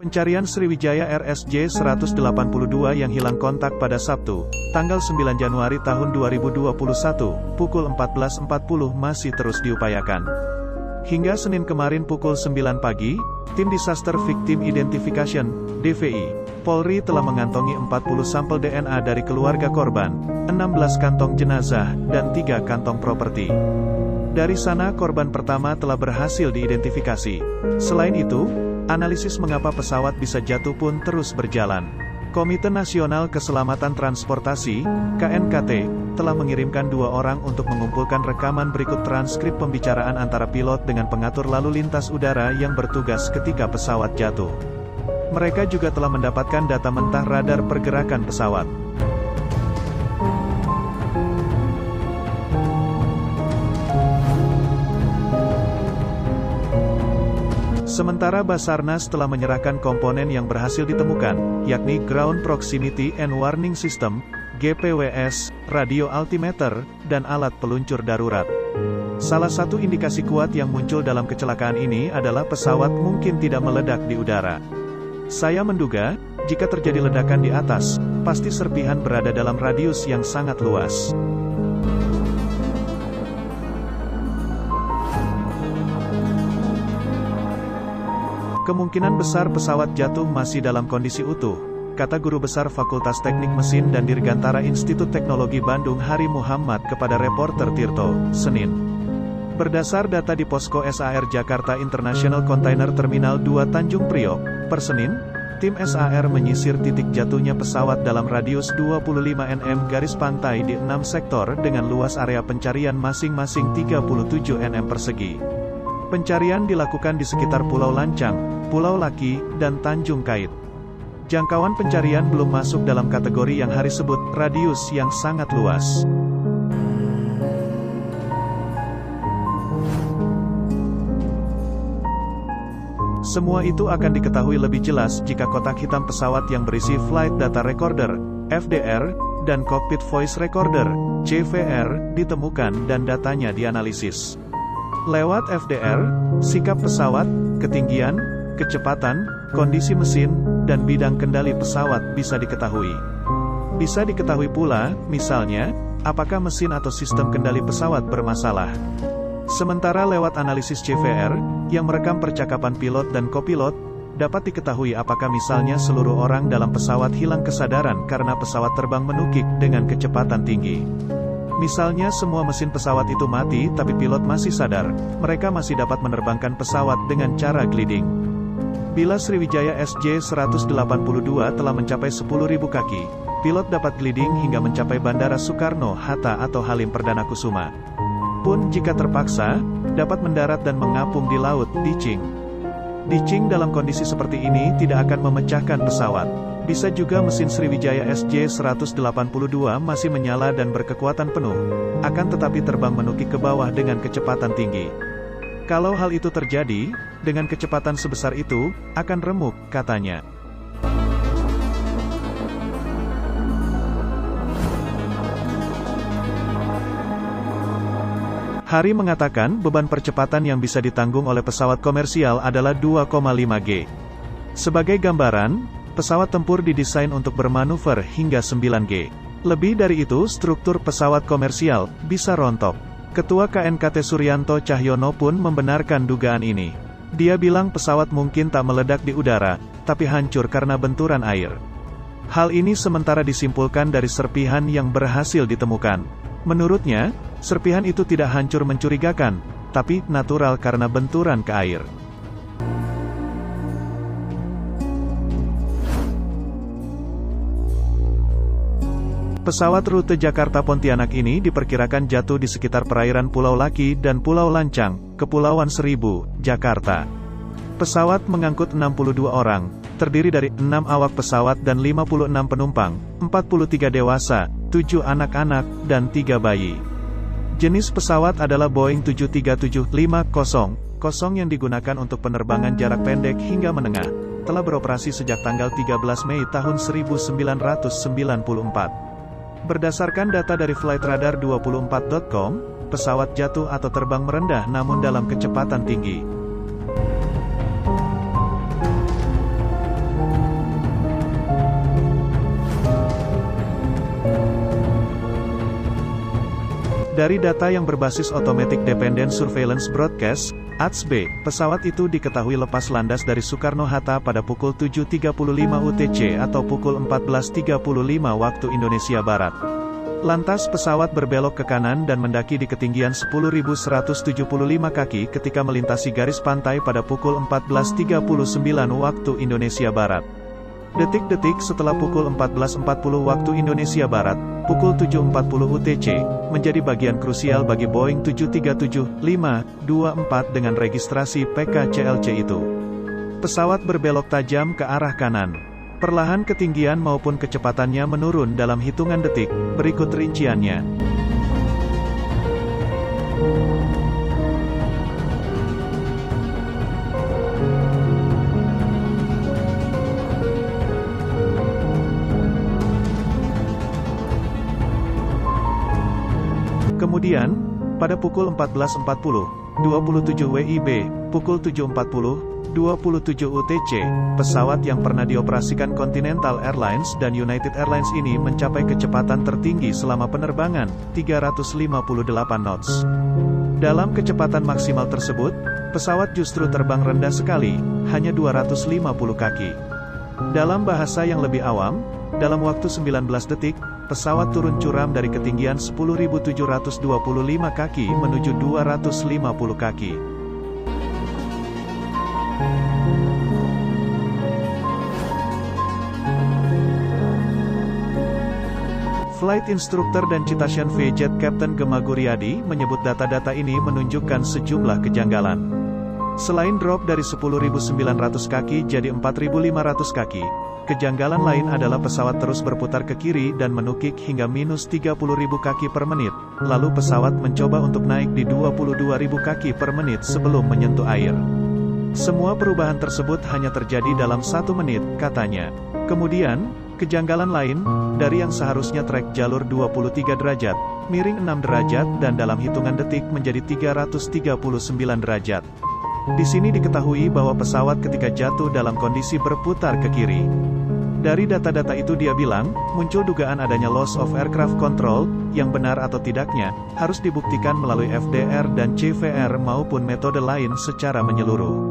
Pencarian Sriwijaya RSJ-182 yang hilang kontak pada Sabtu, tanggal 9 Januari tahun 2021, pukul 14.40 masih terus diupayakan. Hingga Senin kemarin pukul 9 pagi, Tim Disaster Victim Identification, DVI, Polri telah mengantongi 40 sampel DNA dari keluarga korban, 16 kantong jenazah, dan 3 kantong properti. Dari sana korban pertama telah berhasil diidentifikasi. Selain itu, analisis mengapa pesawat bisa jatuh pun terus berjalan. Komite Nasional Keselamatan Transportasi, KNKT, telah mengirimkan 2 orang untuk mengumpulkan rekaman berikut transkrip pembicaraan antara pilot dengan pengatur lalu lintas udara yang bertugas ketika pesawat jatuh. Mereka juga telah mendapatkan data mentah radar pergerakan pesawat. Sementara Basarnas telah menyerahkan komponen yang berhasil ditemukan, yakni Ground Proximity and Warning System, GPWS, radio altimeter, dan alat peluncur darurat. Salah satu indikasi kuat yang muncul dalam kecelakaan ini adalah pesawat mungkin tidak meledak di udara. Saya menduga, jika terjadi ledakan di atas, pasti serpihan berada dalam radius yang sangat luas. Kemungkinan besar pesawat jatuh masih dalam kondisi utuh, kata Guru Besar Fakultas Teknik Mesin dan Dirgantara Institut Teknologi Bandung Hari Muhammad kepada reporter Tirto, Senin. Berdasar data di Posko SAR Jakarta International Container Terminal 2 Tanjung Priok, per Senin, tim SAR menyisir titik jatuhnya pesawat dalam radius 25 nm garis pantai di 6 sektor dengan luas area pencarian masing-masing 37 nm persegi. Pencarian dilakukan di sekitar Pulau Lancang, Pulau Laki, dan Tanjung Kait. Jangkauan pencarian belum masuk dalam kategori yang Hari sebut radius yang sangat luas. Semua itu akan diketahui lebih jelas jika kotak hitam pesawat yang berisi Flight Data Recorder, FDR, dan Cockpit Voice Recorder, CVR, ditemukan dan datanya dianalisis. Lewat FDR, sikap pesawat, ketinggian, kecepatan, kondisi mesin, dan bidang kendali pesawat bisa diketahui. Bisa diketahui pula, misalnya, apakah mesin atau sistem kendali pesawat bermasalah. Sementara lewat analisis CVR, yang merekam percakapan pilot dan kopilot, dapat diketahui apakah misalnya seluruh orang dalam pesawat hilang kesadaran karena pesawat terbang menukik dengan kecepatan tinggi. Misalnya semua mesin pesawat itu mati tapi pilot masih sadar, mereka masih dapat menerbangkan pesawat dengan cara gliding. Bila Sriwijaya SJ-182 telah mencapai 10.000 kaki, pilot dapat gliding hingga mencapai Bandara Soekarno-Hatta atau Halim Perdana Kusuma. Pun jika terpaksa, dapat mendarat dan mengapung di laut, ditching. Ditching dalam kondisi seperti ini tidak akan memecahkan pesawat. Bisa juga mesin Sriwijaya SJ-182 masih menyala dan berkekuatan penuh, akan tetapi terbang menukik ke bawah dengan kecepatan tinggi. Kalau hal itu terjadi, dengan kecepatan sebesar itu, akan remuk, katanya. Hari mengatakan beban percepatan yang bisa ditanggung oleh pesawat komersial adalah 2,5 G. Sebagai gambaran, pesawat tempur didesain untuk bermanuver hingga 9 G. Lebih dari itu, struktur pesawat komersial bisa rontok. Ketua KNKT Suryanto Cahyono pun membenarkan dugaan ini. Dia bilang pesawat mungkin tak meledak di udara, tapi hancur karena benturan air. Hal ini sementara disimpulkan dari serpihan yang berhasil ditemukan. Menurutnya, serpihan itu tidak hancur mencurigakan, tapi natural karena benturan ke air. Pesawat rute Jakarta-Pontianak ini diperkirakan jatuh di sekitar perairan Pulau Laki dan Pulau Lancang, Kepulauan Seribu, Jakarta. Pesawat mengangkut 62 orang, terdiri dari 6 awak pesawat dan 56 penumpang, 43 dewasa, 7 anak-anak, dan 3 bayi. Jenis pesawat adalah Boeing 737-500 yang digunakan untuk penerbangan jarak pendek hingga menengah, telah beroperasi sejak tanggal 13 Mei tahun 1994. Berdasarkan data dari Flightradar24.com, pesawat jatuh atau terbang merendah namun dalam kecepatan tinggi. Dari data yang berbasis Automatic Dependent Surveillance Broadcast, ADS-B, pesawat itu diketahui lepas landas dari Soekarno-Hatta pada pukul 7.35 UTC atau pukul 14.35 waktu Indonesia Barat. Lantas pesawat berbelok ke kanan dan mendaki di ketinggian 10.175 kaki ketika melintasi garis pantai pada pukul 14.39 waktu Indonesia Barat. Detik-detik setelah pukul 14.40 waktu Indonesia Barat, pukul 7.40 UTC, menjadi bagian krusial bagi Boeing 737-524 dengan registrasi PKCLC itu. Pesawat berbelok tajam ke arah kanan. Perlahan ketinggian maupun kecepatannya menurun dalam hitungan detik, berikut rinciannya. Kemudian, pada pukul 14.40, 27 WIB, pukul 7.40, 27 UTC, pesawat yang pernah dioperasikan Continental Airlines dan United Airlines ini mencapai kecepatan tertinggi selama penerbangan, 358 knots. Dalam kecepatan maksimal tersebut, pesawat justru terbang rendah sekali, hanya 250 kaki. Dalam bahasa yang lebih awam, dalam waktu 19 detik, pesawat turun curam dari ketinggian 10.725 kaki menuju 250 kaki. Flight Instructor dan Citation V-Jet Captain Gema Guryadi menyebut data-data ini menunjukkan sejumlah kejanggalan. Selain drop dari 10.900 kaki jadi 4.500 kaki, kejanggalan lain adalah pesawat terus berputar ke kiri dan menukik hingga minus 30.000 kaki per menit, lalu pesawat mencoba untuk naik di 22.000 kaki per menit sebelum menyentuh air. Semua perubahan tersebut hanya terjadi dalam 1 menit, katanya. Kemudian, kejanggalan lain, dari yang seharusnya trek jalur 23 derajat, miring 6 derajat dan dalam hitungan detik menjadi 339 derajat. Di sini diketahui bahwa pesawat ketika jatuh dalam kondisi berputar ke kiri. Dari data-data itu dia bilang, muncul dugaan adanya loss of aircraft control, yang benar atau tidaknya, harus dibuktikan melalui FDR dan CVR maupun metode lain secara menyeluruh.